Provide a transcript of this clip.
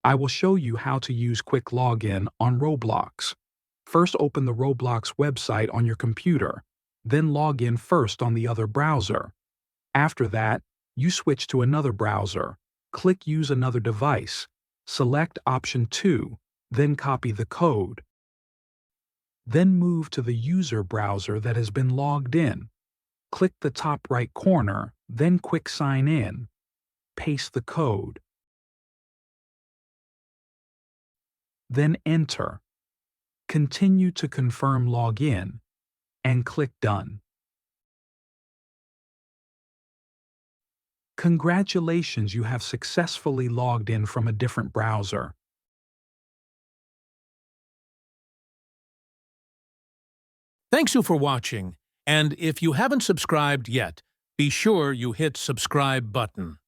I will show you how to use Quick Login on Roblox. First, open the Roblox website on your computer, then log in first on the other browser. After that, you switch to another browser, click Use another device, select option 2, then copy the code. Then move to the user browser that has been logged in. Click the top right corner, then Quick Sign In. Paste the code. Then enter. Continue to confirm login, and click Done. Congratulations, you have successfully logged in from a different browser. Thanks you for watching, and if you haven't subscribed yet, be sure you hit subscribe button.